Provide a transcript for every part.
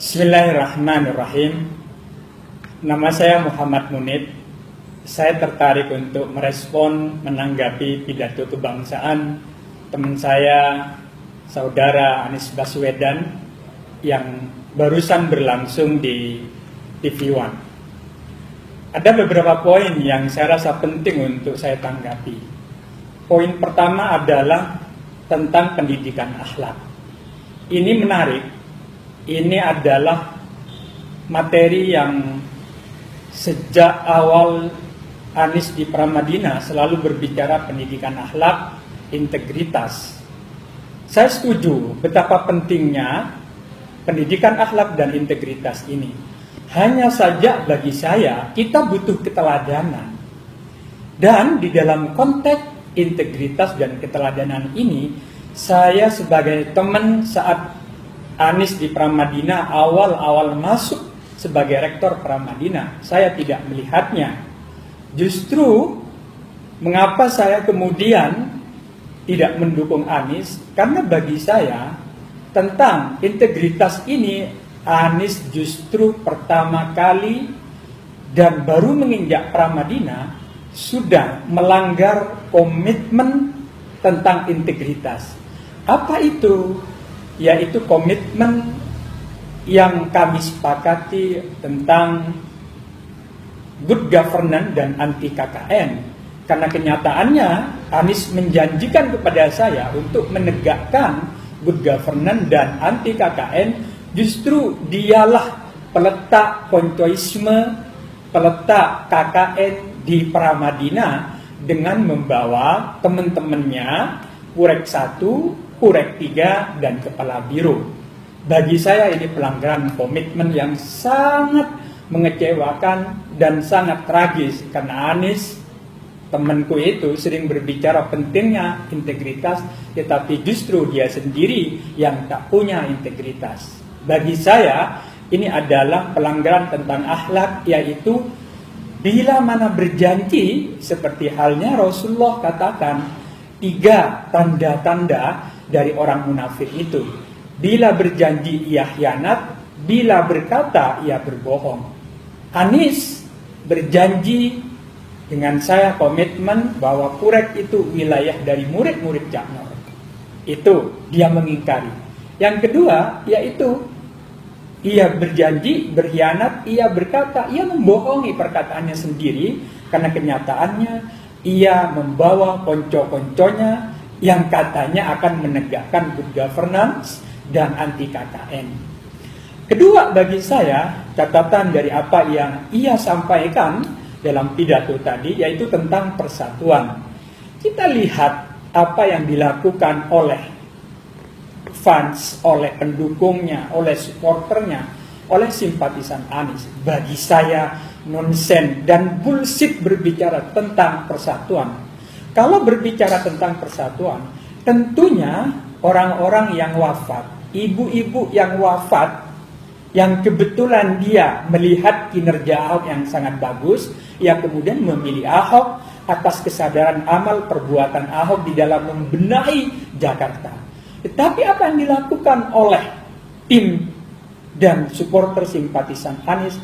Bismillahirrahmanirrahim. Nama saya Muhammad Munib. Saya tertarik untuk merespon menanggapi pidato kebangsaan teman saya, saudara Anies Baswedan yang barusan berlangsung di TV One. Ada beberapa poin yang saya rasa penting untuk saya tanggapi. Poin pertama adalah tentang pendidikan akhlak. Ini menarik. Ini adalah materi yang sejak awal Anies di Pramadina selalu berbicara pendidikan akhlak, integritas. Saya setuju betapa pentingnya pendidikan akhlak dan integritas ini. Hanya saja bagi saya kita butuh keteladanan. Dan di dalam konteks integritas dan keteladanan ini, saya sebagai teman saat Anies di Pramadina awal-awal masuk sebagai rektor Pramadina, saya tidak melihatnya. Justru mengapa saya kemudian tidak mendukung Anies? Karena bagi saya tentang integritas ini Anies justru pertama kali dan baru menginjak Pramadina sudah melanggar komitmen tentang integritas. Apa itu? Yaitu komitmen yang kami sepakati tentang good governance dan anti KKN. Karena kenyataannya Anies menjanjikan kepada saya untuk menegakkan good governance dan anti KKN. Justru dialah peletak koncoisme, peletak KKN di Pramadina dengan membawa teman-temannya Purek 1, Purek 3, dan Kepala Biro. Bagi saya ini pelanggaran komitmen yang sangat mengecewakan dan sangat tragis. Karena Anies, temanku itu, sering berbicara pentingnya integritas, tetapi justru dia sendiri yang tak punya integritas. Bagi saya ini adalah pelanggaran tentang akhlak, yaitu bila mana berjanji seperti halnya Rasulullah katakan 3 tanda-tanda dari orang munafik itu. Bila berjanji ia khianat, bila berkata ia berbohong. Anies berjanji dengan saya komitmen bahwa Purek itu wilayah dari murid-murid Cak Nur. Itu dia mengingkari. Yang kedua yaitu ia berjanji berkhianat, ia berkata, ia membohongi perkataannya sendiri. Karena kenyataannya ia membawa konco-konconya yang katanya akan menegakkan good governance dan anti KKN. Kedua, bagi saya catatan dari apa yang ia sampaikan dalam pidato tadi, yaitu tentang persatuan. Kita lihat apa yang dilakukan oleh fans, oleh pendukungnya, oleh supporternya, oleh simpatisan Anies. Bagi saya nonsen dan bullshit berbicara tentang persatuan. Kalau berbicara tentang persatuan, tentunya orang-orang yang wafat, ibu-ibu yang wafat, yang kebetulan dia melihat kinerja Ahok yang sangat bagus, ia kemudian memilih Ahok atas kesadaran amal perbuatan Ahok di dalam membenahi Jakarta. Tetapi apa yang dilakukan oleh tim dan supporter simpatisan Anies,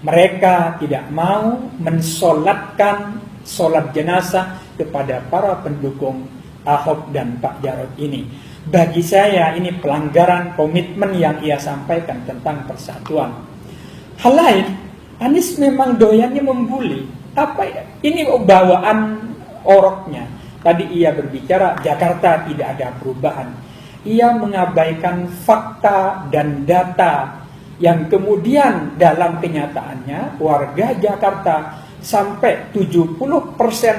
mereka tidak mau mensolatkan solat jenazah kepada para pendukung Ahok dan Pak Jarod ini. Bagi saya ini pelanggaran komitmen yang ia sampaikan tentang persatuan. Hal lain, Anies memang doyannya membuli. Apa ya? Ini bawaan oroknya. Tadi ia berbicara Jakarta tidak ada perubahan. Ia mengabaikan fakta dan data yang kemudian dalam kenyataannya warga Jakarta sampai 70%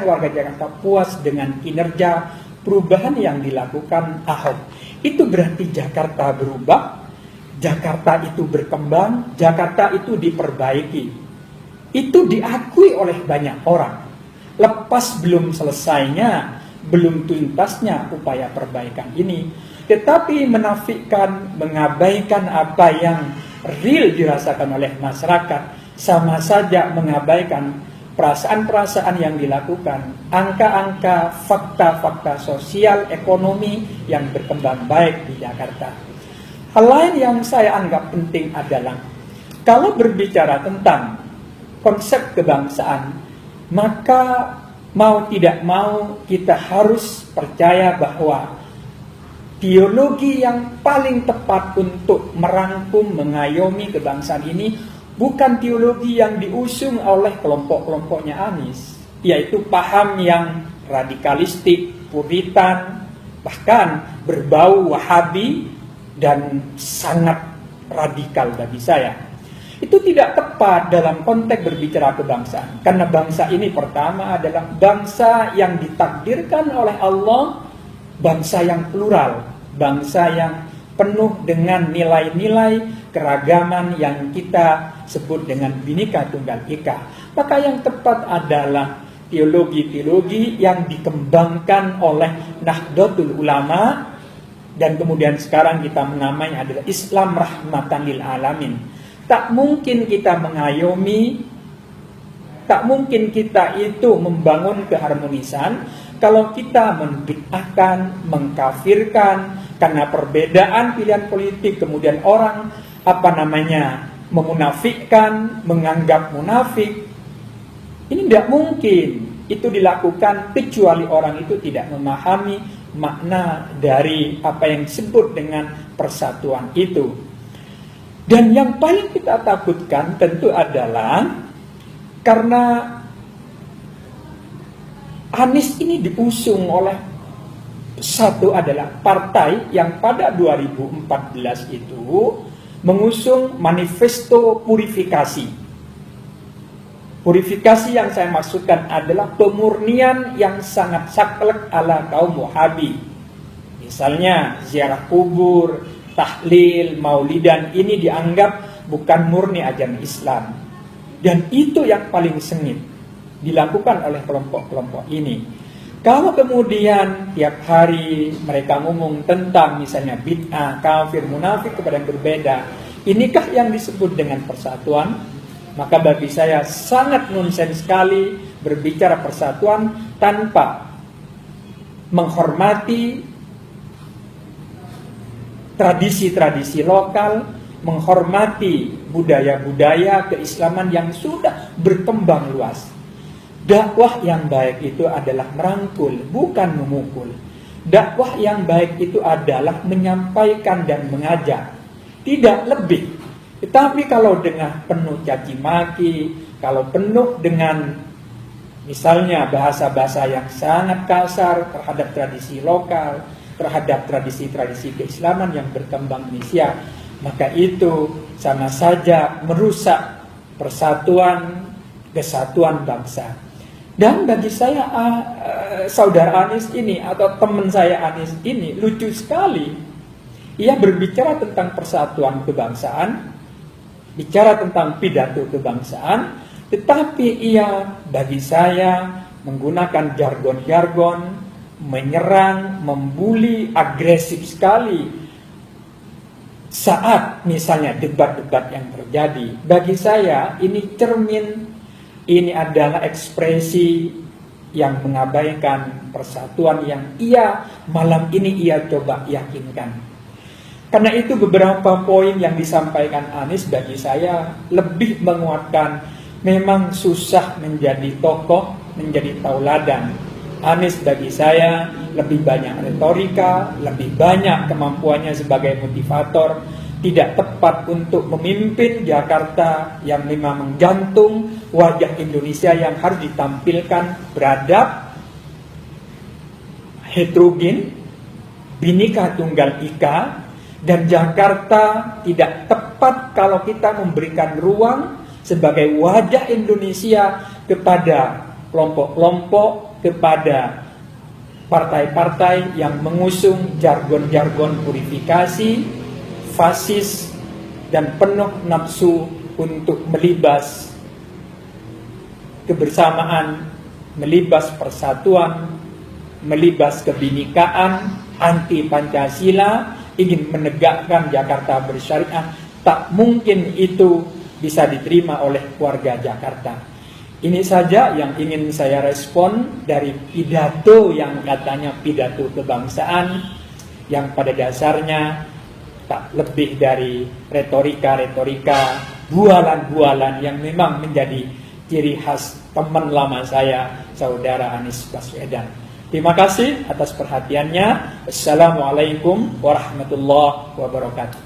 warga Jakarta puas dengan kinerja perubahan yang dilakukan Ahok. Itu berarti Jakarta berubah, Jakarta itu berkembang, Jakarta itu diperbaiki. Itu diakui oleh banyak orang. Lepas belum selesainya, belum tuntasnya upaya perbaikan ini, tetapi menafikan, mengabaikan apa yang real dirasakan oleh masyarakat, sama saja mengabaikan perasaan-perasaan yang dilakukan, angka-angka, fakta-fakta sosial, ekonomi yang berkembang baik di Jakarta. Hal lain yang saya anggap penting adalah kalau berbicara tentang konsep kebangsaan, maka mau tidak mau kita harus percaya bahwa teologi yang paling tepat untuk merangkum, mengayomi kebangsaan ini bukan teologi yang diusung oleh kelompok-kelompoknya Anies, yaitu paham yang radikalistik, puritan, bahkan berbau Wahabi dan sangat radikal bagi saya. Itu tidak tepat dalam konteks berbicara kebangsaan. Karena bangsa ini pertama adalah bangsa yang ditakdirkan oleh Allah, bangsa yang plural, bangsa yang penuh dengan nilai-nilai keragaman yang kita sebut dengan Bhinneka Tunggal Ika. Maka yang tepat adalah teologi-teologi yang dikembangkan oleh Nahdlatul Ulama, dan kemudian sekarang kita menamai adalah Islam Rahmatan lil Alamin. Tak mungkin kita mengayomi, tak mungkin kita itu membangun keharmonisan kalau kita membid'ahkan, mengkafirkan karena perbedaan pilihan politik, kemudian orang memunafikkan, menganggap munafik. Ini tidak mungkin. Itu dilakukan kecuali orang itu tidak memahami makna dari apa yang disebut dengan persatuan itu. Dan yang paling kita takutkan tentu adalah karena Anies ini diusung oleh satu adalah partai yang pada 2014 itu mengusung manifesto purifikasi. Purifikasi yang saya maksudkan adalah pemurnian yang sangat saklek ala kaum Wahabi. Misalnya ziarah kubur, tahlil, maulidan, ini dianggap bukan murni ajaran Islam. Dan itu yang paling sengit dilakukan oleh kelompok-kelompok ini. Kalau kemudian tiap hari mereka ngomong tentang misalnya bid'ah, kafir, munafik kepada yang berbeda, inikah yang disebut dengan persatuan? Maka bagi saya sangat nonsens sekali berbicara persatuan tanpa menghormati tradisi-tradisi lokal, menghormati budaya-budaya keislaman yang sudah berkembang luas. Dakwah yang baik itu adalah merangkul, bukan memukul. Dakwah yang baik itu adalah menyampaikan dan mengajak, tidak lebih. Tetapi kalau dengan penuh caci maki, kalau penuh dengan misalnya bahasa-bahasa yang sangat kasar terhadap tradisi lokal, terhadap tradisi-tradisi keislaman yang berkembang di Indonesia, maka itu sama saja merusak persatuan, kesatuan bangsa. Dan bagi saya saudara Anies ini atau teman saya Anies ini lucu sekali. Ia berbicara tentang persatuan kebangsaan, bicara tentang pidato kebangsaan, tetapi ia bagi saya menggunakan jargon-jargon, menyerang, membuli, agresif sekali saat misalnya debat-debat yang terjadi. Bagi saya ini cermin, ini adalah ekspresi yang mengabaikan persatuan yang malam ini ia coba yakinkan. Karena itu beberapa poin yang disampaikan Anies bagi saya lebih menguatkan memang susah menjadi tokoh, menjadi tauladan. Anies bagi saya lebih banyak retorika, lebih banyak kemampuannya sebagai motivator, tidak tepat untuk memimpin Jakarta yang memang menggantung wajah Indonesia yang harus ditampilkan beradab, heterogen, Bhinneka Tunggal Ika. Dan Jakarta tidak tepat kalau kita memberikan ruang sebagai wajah Indonesia kepada kelompok-kelompok, kepada partai-partai yang mengusung jargon-jargon purifikasi, fasis, dan penuh nafsu untuk melibas kebersamaan, melibas persatuan, melibas kebinekaan, anti Pancasila, ingin menegakkan Jakarta bersyariah. Tak mungkin itu bisa diterima oleh warga Jakarta. Ini saja yang ingin saya respon dari pidato yang katanya pidato kebangsaan, yang pada dasarnya tak lebih dari retorika-retorika, bualan-bualan yang memang menjadi ciri khas teman lama saya, Saudara Anies Baswedan. Terima kasih atas perhatiannya. Assalamualaikum warahmatullahi wabarakatuh.